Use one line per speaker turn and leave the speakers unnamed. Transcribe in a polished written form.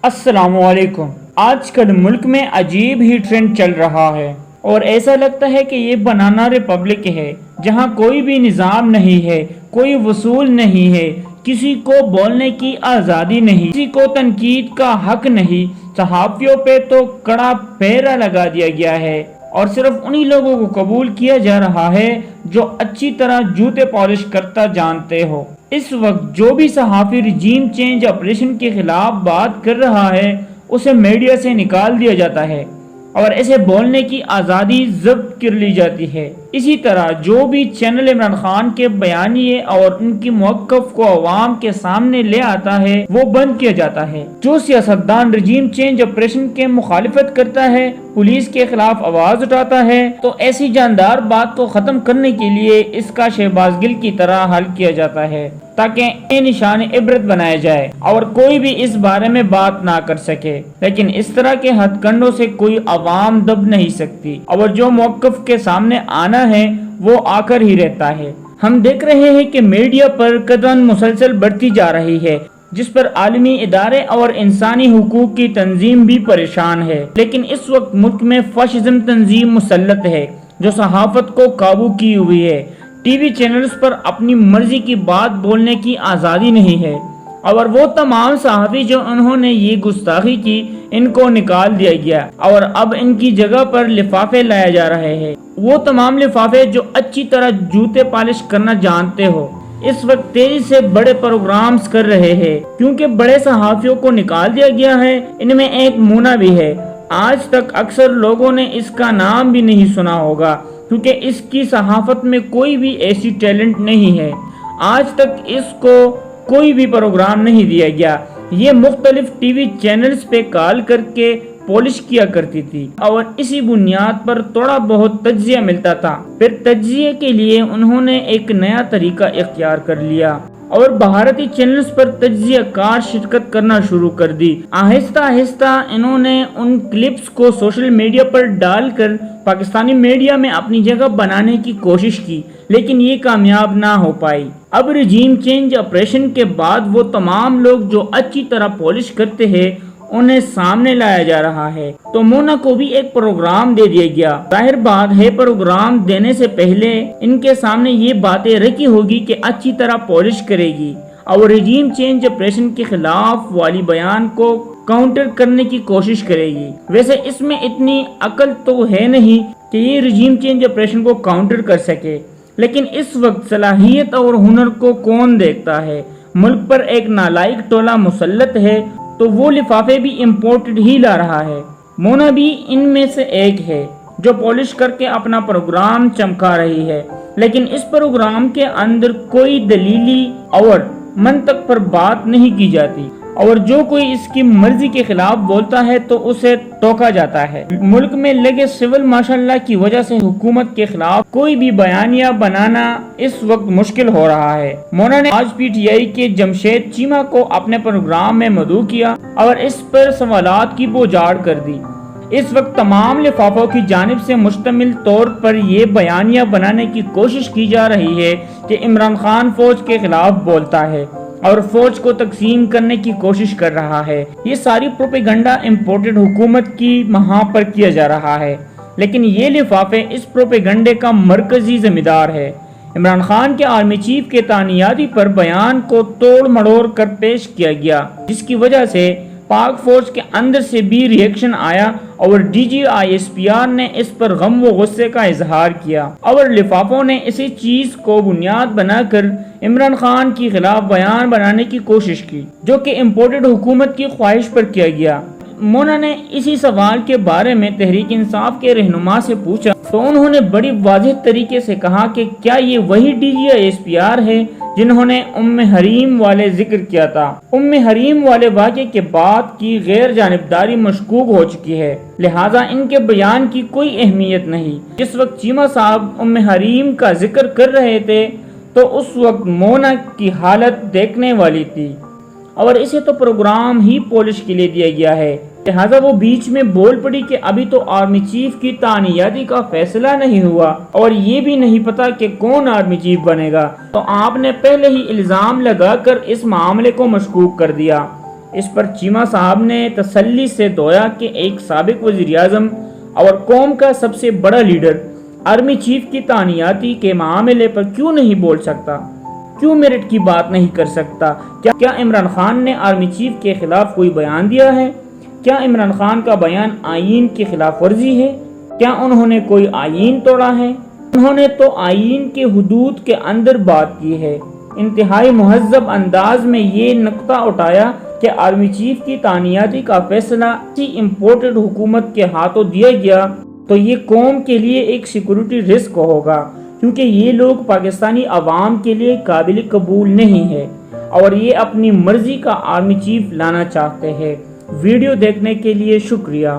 السلام علیکم۔ آج کل ملک میں عجیب ہی ٹرینڈ چل رہا ہے اور ایسا لگتا ہے کہ یہ بنانا ریپبلک ہے، جہاں کوئی بھی نظام نہیں ہے، کوئی وصول نہیں ہے، کسی کو بولنے کی آزادی نہیں، کسی کو تنقید کا حق نہیں۔ صحافیوں پہ تو کڑا پہرا لگا دیا گیا ہے اور صرف انہی لوگوں کو قبول کیا جا رہا ہے جو اچھی طرح جوتے پالش کرتا جانتے ہو۔ اس وقت جو بھی صحافی رجیم چینج آپریشن کے خلاف بات کر رہا ہے اسے میڈیا سے نکال دیا جاتا ہے اور ایسے بولنے کی آزادی ضبط کر لی جاتی ہے۔ اسی طرح جو بھی چینل عمران خان کے بیانیے اور ان کی موقف کو عوام کے سامنے لے آتا ہے وہ بند کیا جاتا ہے۔ جو سیاستدان رجیم چینج آپریشن کے مخالفت کرتا ہے، پولیس کے خلاف آواز اٹھاتا ہے، تو ایسی جاندار بات کو ختم کرنے کے لیے اس کا شہباز گل کی طرح حل کیا جاتا ہے تاکہ یہ نشان عبرت بنایا جائے اور کوئی بھی اس بارے میں بات نہ کر سکے۔ لیکن اس طرح کے ہتھ کنڈوں سے کوئی عوام دب نہیں سکتی اور جو موقف کے سامنے آنا ہے وہ آ کر ہی رہتا ہے۔ ہم دیکھ رہے ہیں کہ میڈیا پر قدغن مسلسل بڑھتی جا رہی ہے، جس پر عالمی ادارے اور انسانی حقوق کی تنظیم بھی پریشان ہے۔ لیکن اس وقت ملک میں فاشزم تنظیم مسلط ہے جو صحافت کو قابو کی ہوئی ہے۔ ٹی وی چینلز پر اپنی مرضی کی بات بولنے کی آزادی نہیں ہے اور وہ تمام صحافی جو انہوں نے یہ گستاخی کی ان کو نکال دیا گیا اور اب ان کی جگہ پر لفافے لائے جا رہے ہیں۔ وہ تمام لفافے جو اچھی طرح جوتے پالش کرنا جانتے ہو اس وقت تیزی سے بڑے پروگرامز کر رہے ہیں کیونکہ بڑے صحافیوں کو نکال دیا گیا ہے۔ ان میں ایک مونا بھی ہے۔ آج تک اکثر لوگوں نے اس کا نام بھی نہیں سنا ہوگا کیونکہ اس کی صحافت میں کوئی بھی ایسی ٹیلنٹ نہیں ہے۔ آج تک اس کو کوئی بھی پروگرام نہیں دیا گیا۔ یہ مختلف ٹی وی چینلز پہ کال کر کے پالش کیا کرتی تھی اور اسی بنیاد پر تھوڑا بہت تجزیہ ملتا تھا۔ پھر تجزیے کے لیے انہوں نے ایک نیا طریقہ اختیار کر لیا اور بھارتی چینلز پر تجزیہ کار شرکت کرنا شروع کر دی۔ آہستہ آہستہ انہوں نے ان کلپس کو سوشل میڈیا پر ڈال کر پاکستانی میڈیا میں اپنی جگہ بنانے کی کوشش کی لیکن یہ کامیاب نہ ہو پائی۔ اب رجیم چینج آپریشن کے بعد وہ تمام لوگ جو اچھی طرح پالش کرتے ہیں انہیں سامنے لایا جا رہا ہے، تو مونا کو بھی ایک پروگرام دے دیا گیا۔ ظاہر بات ہے پروگرام دینے سے پہلے ان کے سامنے یہ باتیں رکھی ہوگی کہ اچھی طرح پالش کرے گی اور رجیم چینج آپریشن کے خلاف والی بیان کو کاؤنٹر کرنے کی کوشش کرے گی۔ ویسے اس میں اتنی عقل تو ہے نہیں کہ یہ رجیم چینج آپریشن کو کاؤنٹر کر سکے، لیکن اس وقت صلاحیت اور ہنر کو کون دیکھتا ہے؟ ملک پر ایک نالائق ٹولہ مسلط ہے تو وہ لفافے بھی امپورٹڈ ہی لا رہا ہے۔ مونا بھی ان میں سے ایک ہے جو پالش کر کے اپنا پروگرام چمکا رہی ہے، لیکن اس پروگرام کے اندر کوئی دلیلی اور منطق پر بات نہیں کی جاتی اور جو کوئی اس کی مرضی کے خلاف بولتا ہے تو اسے ٹوکا جاتا ہے۔ ملک میں لگے سول ماشاءاللہ کی وجہ سے حکومت کے خلاف کوئی بھی بیانیہ بنانا اس وقت مشکل ہو رہا ہے۔ مونا نے آج پی ٹی آئی کے جمشید چیمہ کو اپنے پروگرام میں مدعو کیا اور اس پر سوالات کی بوجھاڑ کر دی۔ اس وقت تمام لفافوں کی جانب سے مشتمل طور پر یہ بیانیہ بنانے کی کوشش کی جا رہی ہے کہ عمران خان فوج کے خلاف بولتا ہے اور فوج کو تقسیم کرنے کی کوشش کر رہا ہے۔ یہ ساری پروپیگنڈا امپورٹڈ حکومت کی مہاں پر کیا جا رہا ہے، لیکن یہ لفافے اس پروپیگنڈے کا مرکزی ذمہ دار ہے۔ عمران خان کے آرمی چیف کے تعیناتی پر بیان کو توڑ مڑوڑ کر پیش کیا گیا جس کی وجہ سے پاک فوج کے اندر سے بھی ری ایکشن آیا اور D G I S P R نے اس پر غم و غصے کا اظہار کیا اور لفافوں نے اسی چیز کو بنیاد بنا کر عمران خان کی خلاف بیان بنانے کی کوشش کی جو کہ امپورٹڈ حکومت کی خواہش پر کیا گیا۔ مونا نے اسی سوال کے بارے میں تحریک انصاف کے رہنما سے پوچھا تو انہوں نے بڑی واضح طریقے سے کہا کہ کیا یہ وہی D G I S P R ہے جنہوں نے حریم والے ذکر کیا تھا؟ حریم والے واقعے کے بعد کی غیر جانبداری مشکوک ہو چکی ہے، لہٰذا ان کے بیان کی کوئی اہمیت نہیں۔ جس وقت چیمہ صاحب حریم کا ذکر کر رہے تھے تو اس وقت مونا کی حالت دیکھنے والی تھی اور اسے تو پروگرام ہی پالش کے لیے دیا گیا ہے، لہٰذا وہ بیچ میں بول پڑی کہ ابھی تو آرمی چیف کی تعیناتی کا فیصلہ نہیں ہوا اور یہ بھی نہیں پتا کہ کون آرمی چیف بنے گا، تو آپ نے پہلے ہی الزام لگا کر اس معاملے کو مشکوک کر دیا۔ اس پر چیمہ صاحب نے تسلی سے دھویا کہ ایک سابق وزیر اعظم اور قوم کا سب سے بڑا لیڈر آرمی چیف کی تعیناتی کے معاملے پر کیوں نہیں بول سکتا، کیوں میرٹ کی بات نہیں کر سکتا۔ کیا عمران خان نے آرمی چیف کے خلاف کوئی بیان دیا ہے؟ کیا عمران خان کا بیان آئین کی خلاف ورزی ہے؟ کیا انہوں نے کوئی آئین توڑا ہے؟ انہوں نے تو آئین کے حدود کے اندر بات کی ہے۔ انتہائی مہذب انداز میں یہ نقطہ اٹھایا کہ آرمی چیف کی تعیناتی کا فیصلہ کسی امپورٹڈ حکومت کے ہاتھوں دیا گیا تو یہ قوم کے لیے ایک سیکورٹی رسک ہوگا، کیونکہ یہ لوگ پاکستانی عوام کے لیے قابل قبول نہیں ہے اور یہ اپنی مرضی کا آرمی چیف لانا چاہتے ہیں۔ ویڈیو دیکھنے کے لیے شکریہ۔